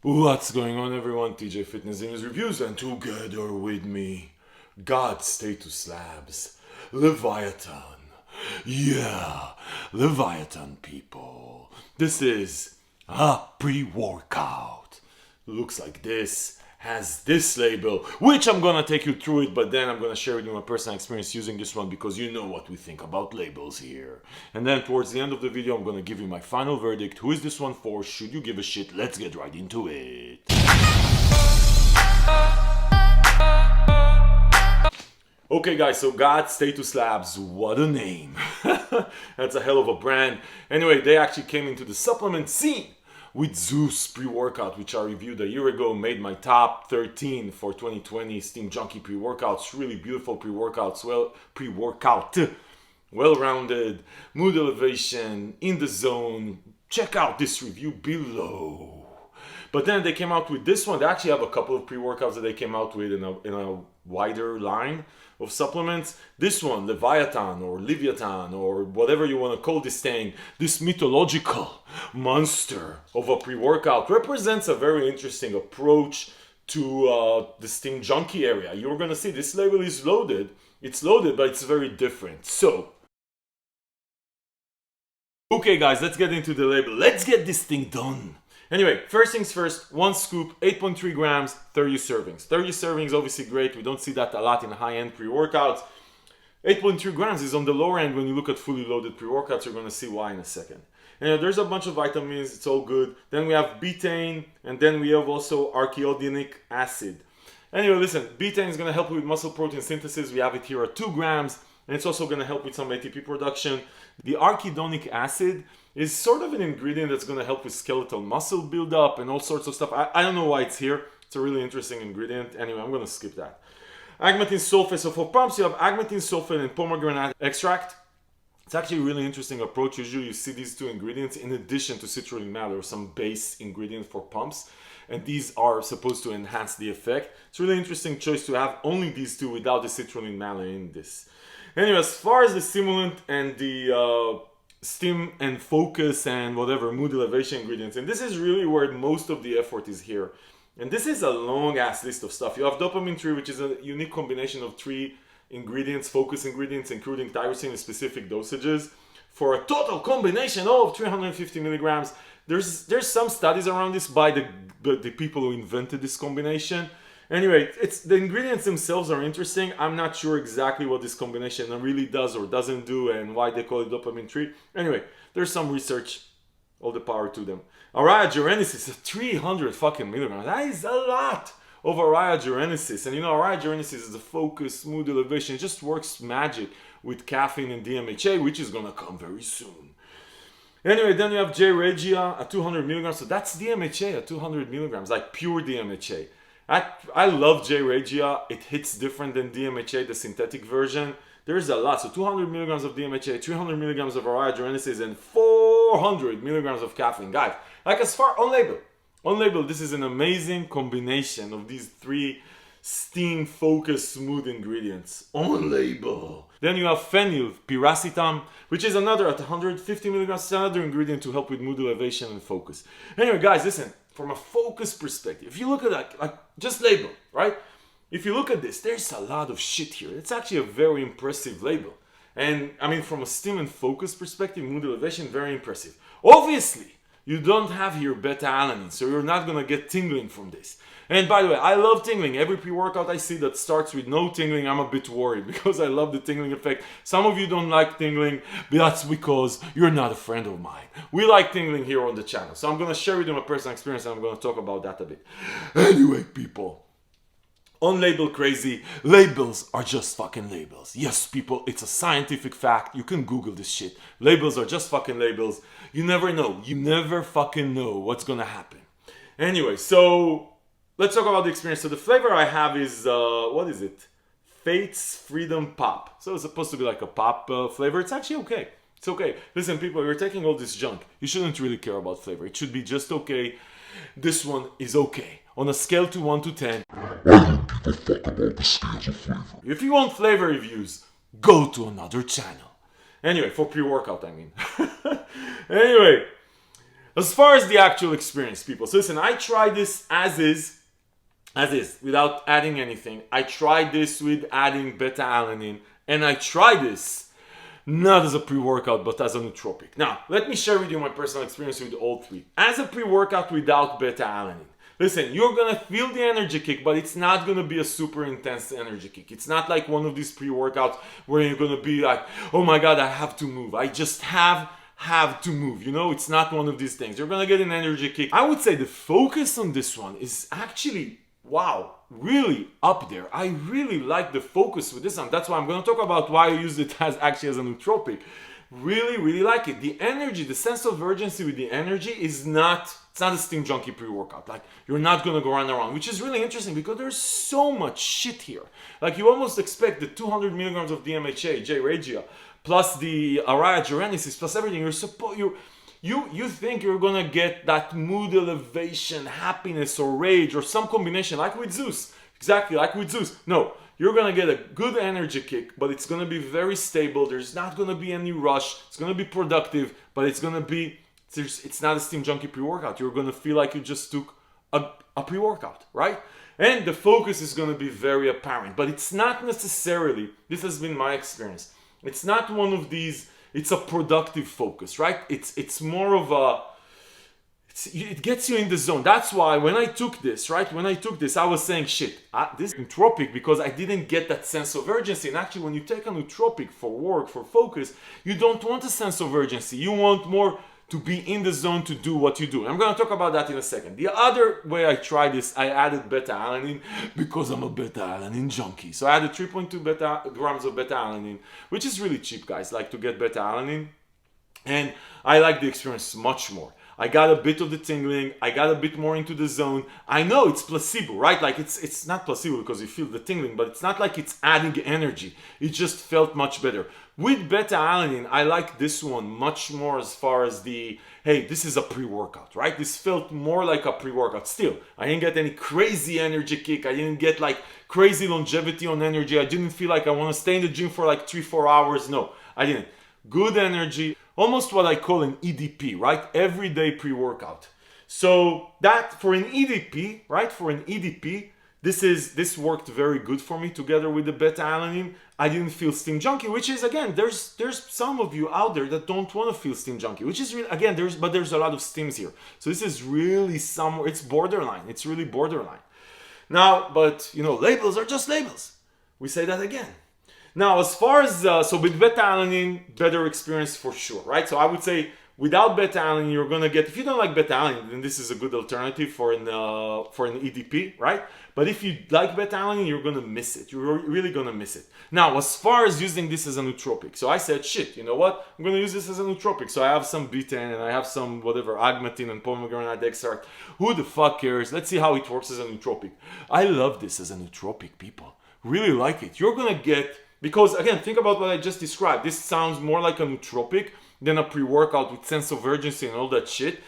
What's going on, everyone? TJ Fitness News Reviews, and together with me, God Status Labz Leviathan. Yeah, Leviathan people. This is a pre-workout. Looks like this. Has this label, which I'm gonna take you through it, but then I'm gonna share with you my personal experience using this one because you know what we think about labels here. And then towards the end of the video, I'm gonna give you my final verdict. Who is this one for? Should you give a shit? Let's get right into it. Okay guys, so God Status Labz, what a name. That's a hell of a brand. Anyway, they actually came into the supplement scene with Zeus pre-workout, which I reviewed a year ago, made my top 13 for 2020 Steam Junkie pre-workouts. Really beautiful pre-workouts, well-rounded, mood elevation, in the zone. Check out this review below. But then they came out with this one. They actually have a couple of pre-workouts that they came out with in a wider line of supplements. This one, Leviathan or Leviathan or whatever you want to call this thing, this mythological monster of a pre-workout, represents a very interesting approach to the Steam Junkie area. You're going to see this label is loaded. It's loaded, but it's very different. So, okay guys, let's get into the label. Let's get this thing done. Anyway, first things first, one scoop, 8.3 grams, 30 servings. 30 servings, obviously great. We don't see that a lot in high-end pre-workouts. 8.3 grams is on the lower end when you look at fully loaded pre-workouts. You're going to see why in a second. And there's a bunch of vitamins. It's all good. Then we have betaine, and then we have also arachidonic acid. Anyway, listen, betaine is going to help you with muscle protein synthesis. We have it here at 2 grams, and it's also going to help with some ATP production. The arachidonic acid is sort of an ingredient that's going to help with skeletal muscle buildup and all sorts of stuff. I don't know why it's here. It's a really interesting ingredient. Anyway, I'm going to skip that. Agmatine sulfate. So for pumps, you have agmatine sulfate and pomegranate extract. It's actually a really interesting approach. Usually you see these two ingredients in addition to citrulline mallow, some base ingredient for pumps. And these are supposed to enhance the effect. It's a really interesting choice to have only these two without the citrulline mallow in this. Anyway, as far as the stimulant and the steam and focus and whatever mood elevation ingredients, and this is really where most of the effort is here. And this is a long ass list of stuff. You have dopamine 3, which is a unique combination of 3 ingredients, focus ingredients, including tyrosine in specific dosages, for a total combination of 350 milligrams. There's some studies around this by the people who invented this combination. Anyway, the ingredients themselves are interesting. I'm not sure exactly what this combination really does or doesn't do and why they call it dopamine 3. Anyway, there's some research. All the power to them. Araya-gerenesis is 300 fucking milligrams. That is a lot of araya-gerenesis. And you know, araya-gerenesis is the focus, mood elevation. It just works magic with caffeine and DMHA, which is going to come very soon. Anyway, then you have J. regia at 200 milligrams. So that's DMHA at 200 milligrams, like pure DMHA. I love J. regia. It hits different than DMHA, the synthetic version. There's a lot. So 200 milligrams of DMHA, 300 milligrams of araya-gerenesis, and 400 milligrams of caffeine. Guys, like as far on label, this is an amazing combination of these 3 steam focused smooth ingredients on label. Then you have phenyl piracetam, which is another at 150 milligrams. It's another ingredient to help with mood elevation and focus. Anyway, guys, listen. From a focus perspective, if you look at that, like just label, right? If you look at this, there's a lot of shit here. It's actually a very impressive label. And I mean, from a steam and focus perspective, mood elevation, very impressive. Obviously, you don't have here beta-alanine, so you're not gonna get tingling from this. And by the way, I love tingling. Every pre-workout I see that starts with no tingling, I'm a bit worried because I love the tingling effect. Some of you don't like tingling, but that's because you're not a friend of mine. We like tingling here on the channel. So I'm going to share with you my personal experience and I'm going to talk about that a bit. Anyway, people. On label crazy, labels are just fucking labels. Yes, people, it's a scientific fact. You can Google this shit. Labels are just fucking labels. You never know. You never fucking know what's going to happen. Anyway, so let's talk about the experience. So the flavor I have is, what is it? Fate's Freedom Pop. So it's supposed to be like a pop flavor. It's actually okay. It's okay. Listen, people, you're taking all this junk. You shouldn't really care about flavor. It should be just okay. This one is okay. On a scale to 1 to 10. Why do people fuck about the scales of flavor? If you want flavor reviews, go to another channel. Anyway, for pre-workout, I mean. Anyway, As far as the actual experience, people. So listen, I tried this as is, without adding anything. I tried this with adding beta-alanine, and I tried this not as a pre-workout, but as a nootropic. Now, let me share with you my personal experience with all three. As a pre-workout without beta-alanine, listen, you're gonna feel the energy kick, but it's not gonna be a super intense energy kick. It's not like one of these pre-workouts where you're gonna be like, oh my god, I have to move. I just have to move. You know, it's not one of these things. You're gonna get an energy kick. I would say the focus on this one is actually, wow, really up there. I really like the focus with this one. That's why I'm gonna talk about why I use it as actually as a nootropic. Really like it. The energy, the sense of urgency with the energy is not, it's not a Steam Junkie pre-workout. Like, you're not gonna go run around, which is really interesting because there's so much shit here. Like, you almost expect the 200 milligrams of DMHA, J-Regia, plus the Araya Genesis, plus everything. You think you're gonna get that mood elevation, happiness, or rage, or some combination, like with Zeus. Exactly, like with Zeus. No, you're gonna get a good energy kick, but it's gonna be very stable. There's not gonna be any rush. It's gonna be productive, but it's gonna be, it's not a Steam Junkie pre-workout. You're gonna feel like you just took a pre-workout, right? And the focus is gonna be very apparent, but it's not necessarily, this has been my experience, it's not one of these, it's a productive focus, right? It's more of a, it gets you in the zone. That's why when I took this, right? When I took this, I was saying, shit, this is nootropic because I didn't get that sense of urgency. And actually, when you take a nootropic for work, for focus, you don't want a sense of urgency. You want more to be in the zone to do what you do. I'm going to talk about that in a second. The other way I tried this, I added beta-alanine because I'm a beta-alanine junkie. So I added 3.2 grams of beta-alanine, which is really cheap, guys, like to get beta-alanine. And I like the experience much more. I got a bit of the tingling. I got a bit more into the zone. I know it's placebo, right? Like it's not placebo because you feel the tingling, but it's not like it's adding energy. It just felt much better. With beta-alanine, I like this one much more as far as the, hey, this is a pre-workout, right? This felt more like a pre-workout. Still, I didn't get any crazy energy kick. I didn't get like crazy longevity on energy. I didn't feel like I want to stay in the gym for like 3-4 hours. No, I didn't. Good energy. Almost what I call an EDP, right? Everyday pre-workout. So that for an EDP, right? For an EDP, this worked very good for me together with the beta-alanine. I didn't feel Steam Junkie, which is, again, there's some of you out there that don't want to feel Steam Junkie, which is really, again, there's a lot of steams here. So this is really somewhere, it's borderline. It's really borderline. Now, but you know, labels are just labels. We say that again. Now, as far as, so with beta-alanine, better experience for sure, right? So I would say without beta-alanine, you're going to get, if you don't like beta-alanine, then this is a good alternative for an EDP, right? But if you like beta-alanine, you're going to miss it. You're really going to miss it. Now, as far as using this as a nootropic, so I said, shit, you know what? I'm going to use this as a nootropic. So I have some betaine and I have some whatever, agmatine and pomegranate extract. Who the fuck cares? Let's see how it works as a nootropic. I love this as a nootropic, people. Really like it. You're going to get, because again, think about what I just described. This sounds more like a nootropic than a pre-workout with sense of urgency and all that shit.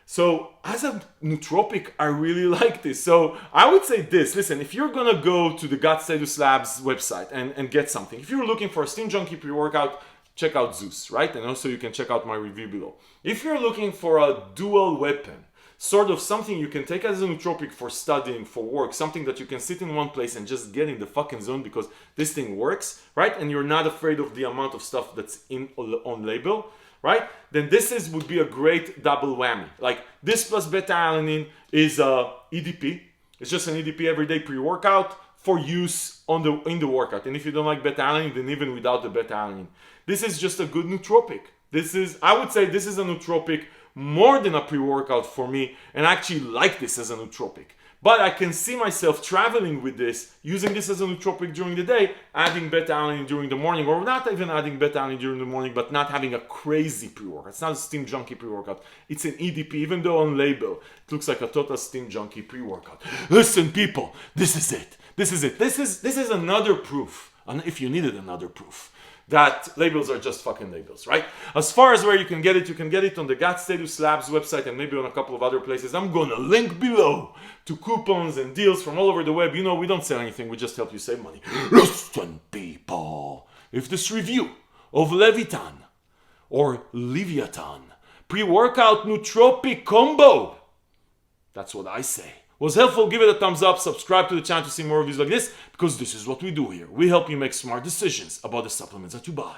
So as a nootropic, I really like this. So I would say this, listen, if you're gonna go to the Status Labz website and get something, if you're looking for a Steam Junkie pre-workout, check out Zeus, right? And also you can check out my review below. If you're looking for a dual weapon, sort of something you can take as a nootropic for studying, for work, something that you can sit in one place and just get in the fucking zone because this thing works, right? And you're not afraid of the amount of stuff that's on label, right? Then this would be a great double whammy. Like this plus beta-alanine is a EDP. It's just an EDP everyday pre-workout for use in the workout. And if you don't like beta-alanine, then even without the beta-alanine, this is just a good nootropic. I would say this is a nootropic more than a pre-workout for me, and I actually like this as a nootropic. But I can see myself traveling with this, using this as a nootropic during the day, adding beta-alanine during the morning, or not even adding beta-alanine during the morning, but not having a crazy pre-workout. It's not a Steam Junkie pre-workout. It's an EDP, even though on label, it looks like a total Steam Junkie pre-workout. Listen, people, this is it. This is it. This is another proof, and if you needed another proof, that labels are just fucking labels, right? As far as where you can get it on the Status Labz website and maybe on a couple of other places. I'm gonna link below to coupons and deals from all over the web. You know, we don't sell anything, we just help you save money. Listen, people, if this review of Leviathan or Leviathan Pre-workout nootropic combo. That's what I say. Was helpful? Give it a thumbs up. Subscribe to the channel to see more reviews like this, because this is what we do here. We help you make smart decisions about the supplements that you buy.